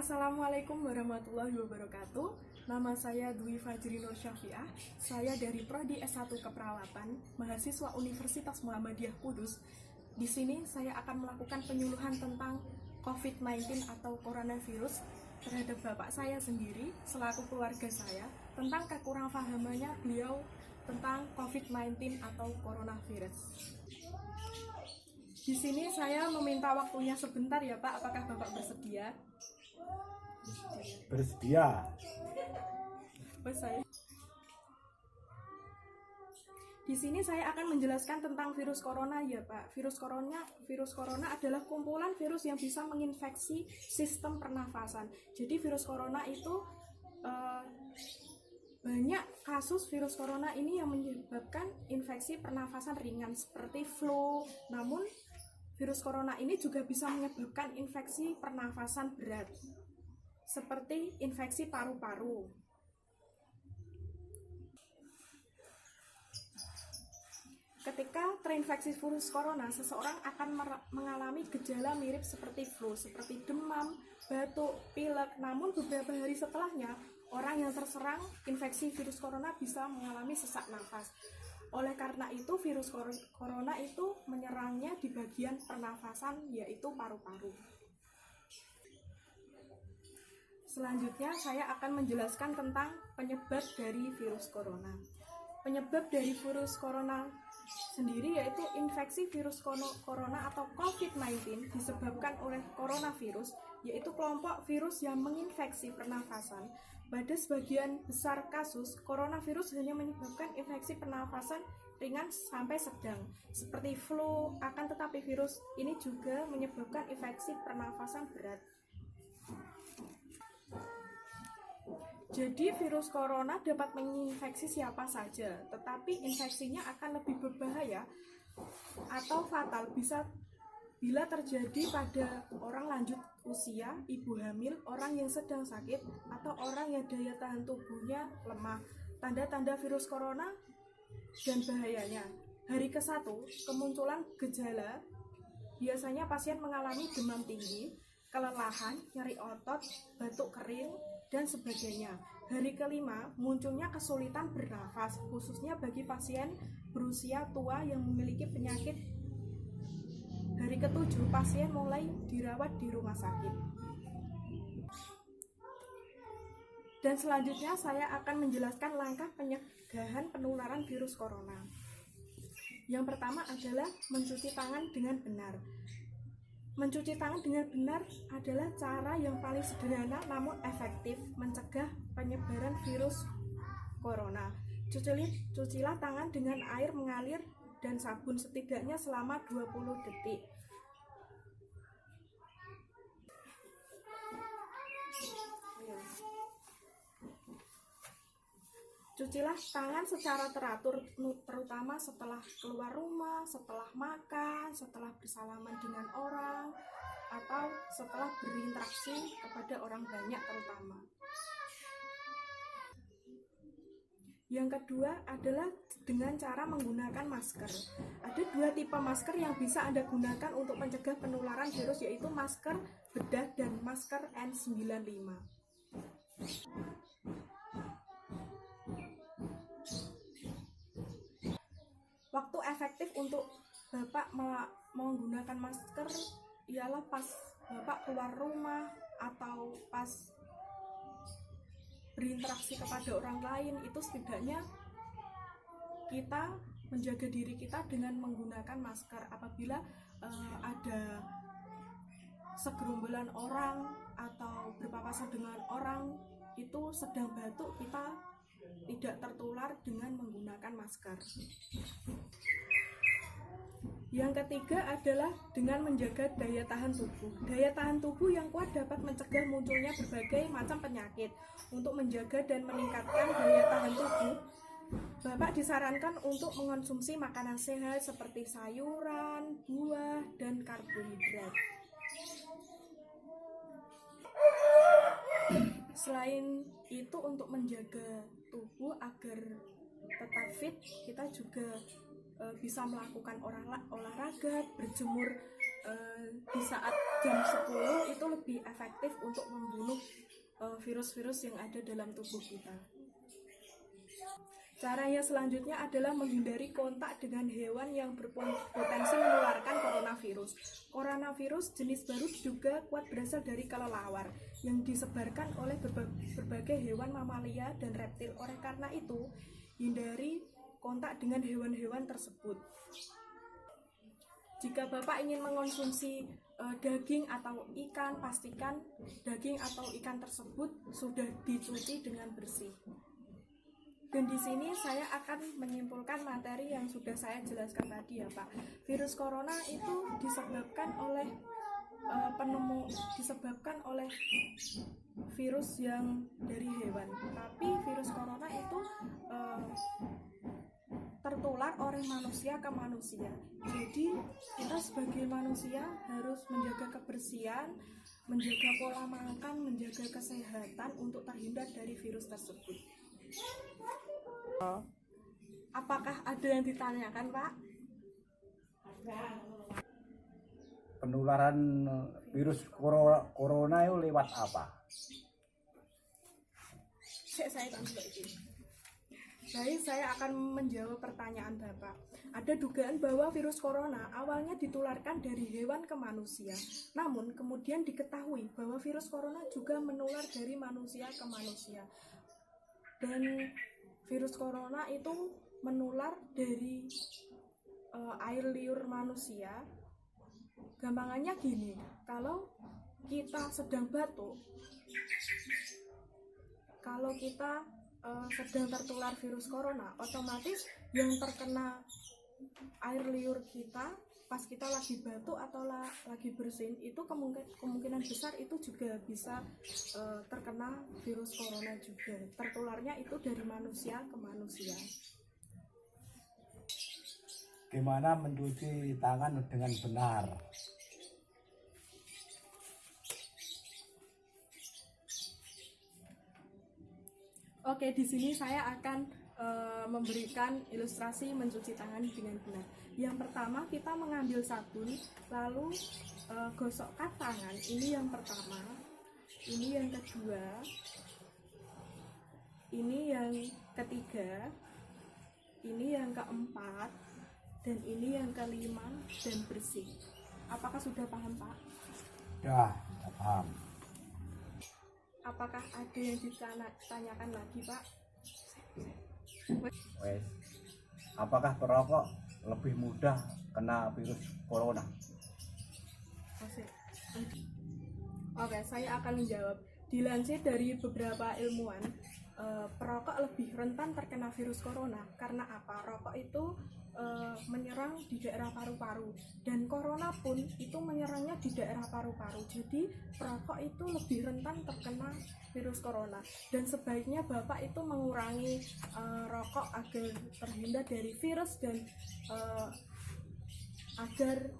Assalamualaikum warahmatullahi wabarakatuh. Nama saya Dwi Fajri Nur Syafiah. Saya dari Prodi S1 Keperawatan, mahasiswa Universitas Muhammadiyah Kudus. Di sini saya akan melakukan penyuluhan tentang COVID-19 atau coronavirus terhadap bapak saya sendiri selaku keluarga saya tentang kekurangpahamannya beliau tentang COVID-19 atau coronavirus. Di sini saya meminta waktunya sebentar ya Pak, apakah Bapak bersedia? Bersedia. Di sini saya akan menjelaskan tentang virus corona ya Pak. Virus corona adalah kumpulan virus yang bisa menginfeksi sistem pernafasan. Jadi virus corona itu banyak kasus virus corona ini yang menyebabkan infeksi pernafasan ringan seperti flu. Namun virus corona ini juga bisa menyebabkan infeksi pernafasan berat seperti infeksi paru-paru. Ketika terinfeksi virus corona, seseorang akan mengalami gejala mirip seperti flu, seperti demam, batuk, pilek. Namun beberapa hari setelahnya, orang yang terserang infeksi virus corona bisa mengalami sesak nafas. Oleh karena itu, virus corona itu menyerangnya di bagian pernafasan, yaitu paru-paru. Selanjutnya, saya akan menjelaskan tentang penyebab dari virus corona. Penyebab dari virus corona sendiri yaitu infeksi virus corona atau COVID-19 disebabkan oleh coronavirus, yaitu kelompok virus yang menginfeksi pernafasan. Pada sebagian besar kasus, coronavirus hanya menyebabkan infeksi pernafasan ringan sampai sedang, seperti flu, akan tetapi virus ini juga menyebabkan infeksi pernafasan berat. Jadi virus corona dapat menginfeksi siapa saja, tetapi infeksinya akan lebih berbahaya atau fatal bila terjadi pada orang lanjut usia, ibu hamil, orang yang sedang sakit, atau orang yang daya tahan tubuhnya lemah. Tanda-tanda virus corona dan bahayanya. Hari ke-1, kemunculan gejala, biasanya pasien mengalami demam tinggi, kelelahan, nyeri otot, batuk kering, dan sebagainya. Hari ke-5, munculnya kesulitan bernafas, khususnya bagi pasien berusia tua yang memiliki penyakit. Hari ke-7, pasien mulai dirawat di rumah sakit. Dan selanjutnya saya akan menjelaskan langkah pencegahan penularan virus corona. Yang pertama adalah mencuci tangan dengan benar. Mencuci tangan dengan benar adalah cara yang paling sederhana namun efektif mencegah penyebaran virus corona. Cucilah tangan dengan air mengalir dan sabun setidaknya selama 20 detik. Cucilah tangan secara teratur, terutama setelah keluar rumah, setelah makan, setelah bersalaman dengan orang, atau setelah berinteraksi kepada orang banyak terutama. Yang kedua adalah dengan cara menggunakan masker. Ada 2 tipe masker yang bisa Anda gunakan untuk mencegah penularan virus, yaitu masker bedah dan masker N95. Waktu efektif untuk Bapak menggunakan masker ialah pas Bapak keluar rumah atau pas berinteraksi kepada orang lain. Itu setidaknya kita menjaga diri kita dengan menggunakan masker. Apabila ada segerombolan orang atau berpapasan dengan orang itu sedang batuk, kita tidak tertular dengan menggunakan masker. Yang ketiga adalah dengan menjaga daya tahan tubuh. Daya tahan tubuh yang kuat dapat mencegah munculnya berbagai macam penyakit. Untuk menjaga dan meningkatkan daya tahan tubuh, Bapak disarankan untuk mengonsumsi makanan sehat seperti sayuran, buah, dan karbohidrat. Selain itu, untuk menjaga tubuh agar tetap fit, kita juga bisa melakukan olahraga, berjemur di saat jam 10 itu lebih efektif untuk membunuh virus-virus yang ada dalam tubuh kita. Caranya selanjutnya adalah menghindari kontak dengan hewan yang berpotensi menularkan coronavirus. Coronavirus jenis baru diduga kuat berasal dari kelelawar yang disebarkan oleh berbagai hewan mamalia dan reptil. Oleh karena itu, hindari kontak dengan hewan-hewan tersebut. Jika Bapak ingin mengonsumsi daging atau ikan, pastikan daging atau ikan tersebut sudah dicuci dengan bersih. Dan di sini saya akan menyimpulkan materi yang sudah saya jelaskan tadi ya Pak. Virus corona itu disebabkan oleh virus yang dari hewan. Tapi virus corona itu tertular oleh manusia ke manusia. Jadi kita sebagai manusia harus menjaga kebersihan, menjaga pola makan, menjaga kesehatan untuk terhindar dari virus tersebut. Apakah ada yang ditanyakan, Pak? Penularan virus corona itu lewat apa? Baik, saya akan menjawab pertanyaan Bapak. Ada dugaan bahwa virus corona awalnya ditularkan dari hewan ke manusia. Namun, kemudian diketahui bahwa virus corona juga menular dari manusia ke manusia. Dan virus corona itu menular dari air liur manusia. Gampangannya gini, kalau kita sedang batuk, kalau kita sedang tertular virus corona, otomatis yang terkena air liur kita pas kita lagi batuk atau lagi bersin itu kemungkinan besar itu juga bisa terkena virus corona juga. Tertularnya itu dari manusia ke manusia. Gimana mencuci tangan dengan benar? Oke, di sini saya akan memberikan ilustrasi mencuci tangan dengan benar. Yang pertama, kita mengambil sabun, lalu gosokkan tangan. Ini yang pertama, ini yang kedua, ini yang ketiga, ini yang keempat, dan ini yang kelima, dan bersih. Apakah sudah paham, Pak? Ya, paham. Apakah ada yang ditanyakan lagi, Pak? Wes. Apakah perokok lebih mudah kena virus corona? Oke, saya akan menjawab. Dilansir dari beberapa ilmuwan, perokok lebih rentan terkena virus corona. Karena apa? Rokok itu menyerang di daerah paru-paru, dan corona pun itu menyerangnya di daerah paru-paru. Jadi perokok itu lebih rentan terkena virus corona, dan sebaiknya Bapak itu mengurangi rokok agar terhindar dari virus dan agar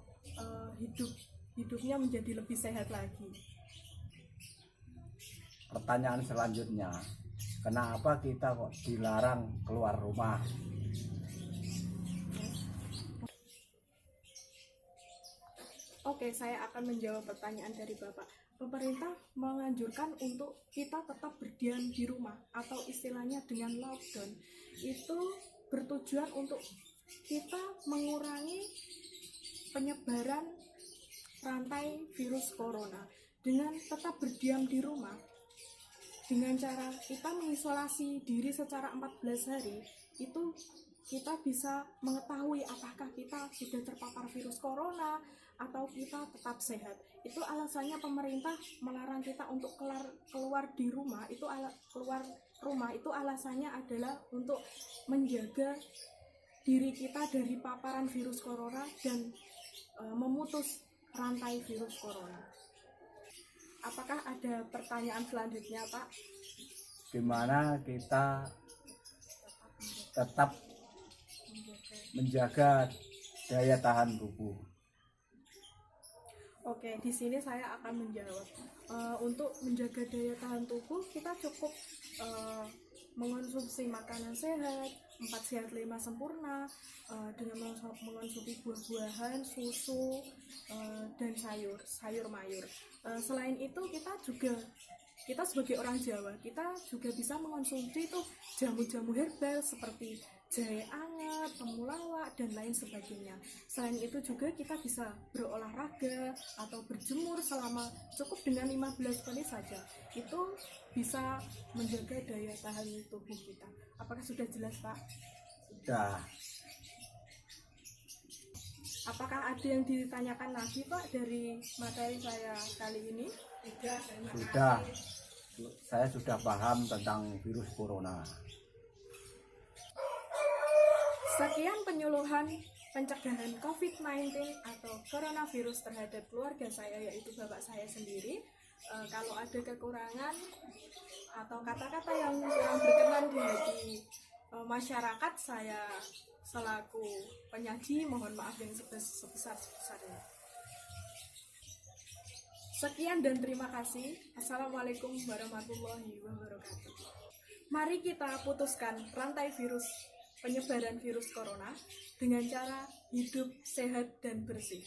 hidupnya menjadi lebih sehat lagi. Pertanyaan selanjutnya, kenapa kita kok dilarang keluar rumah? Oke, saya akan menjawab pertanyaan dari Bapak. Pemerintah menganjurkan untuk kita tetap berdiam di rumah, atau istilahnya dengan lockdown. Itu bertujuan untuk kita mengurangi penyebaran rantai virus corona. Dengan tetap berdiam di rumah, dengan cara kita mengisolasi diri secara 14 hari, itu kita bisa mengetahui apakah kita sudah terpapar virus corona atau kita tetap sehat. Itu alasannya pemerintah melarang kita untuk keluar di rumah. Keluar rumah itu alasannya adalah untuk menjaga diri kita dari paparan virus corona dan memutus rantai virus corona. Apakah ada pertanyaan selanjutnya, Pak? Gimana kita tetap menjaga daya tahan tubuh? Oke, di sini saya akan menjawab. Untuk menjaga daya tahan tubuh, kita cukup mengonsumsi makanan sehat, 4 sehat 5 sempurna, dengan mengonsumsi buah-buahan, susu, dan sayur mayur. Selain itu kita sebagai orang Jawa, kita juga bisa mengonsumsi tuh jamu-jamu herbal seperti jahe anget, temulawak, dan lain sebagainya. Selain itu juga kita bisa berolahraga atau berjemur selama cukup dengan 15 menit saja. Itu bisa menjaga daya tahan tubuh kita. Apakah sudah jelas, Pak? Sudah. Apakah ada yang ditanyakan lagi, Pak, dari materi saya kali ini? Sudah. Saya sudah paham tentang virus corona. Sekian penyuluhan pencegahan COVID-19 atau coronavirus terhadap keluarga saya, yaitu bapak saya sendiri. Kalau ada kekurangan atau kata-kata yang kurang berkenan di hati masyarakat, saya selaku penyaji mohon maaf yang sebesar-besarnya. Sekian dan terima kasih. Assalamualaikum warahmatullahi wabarakatuh. Mari kita putuskan rantai penyebaran virus corona dengan cara hidup sehat dan bersih.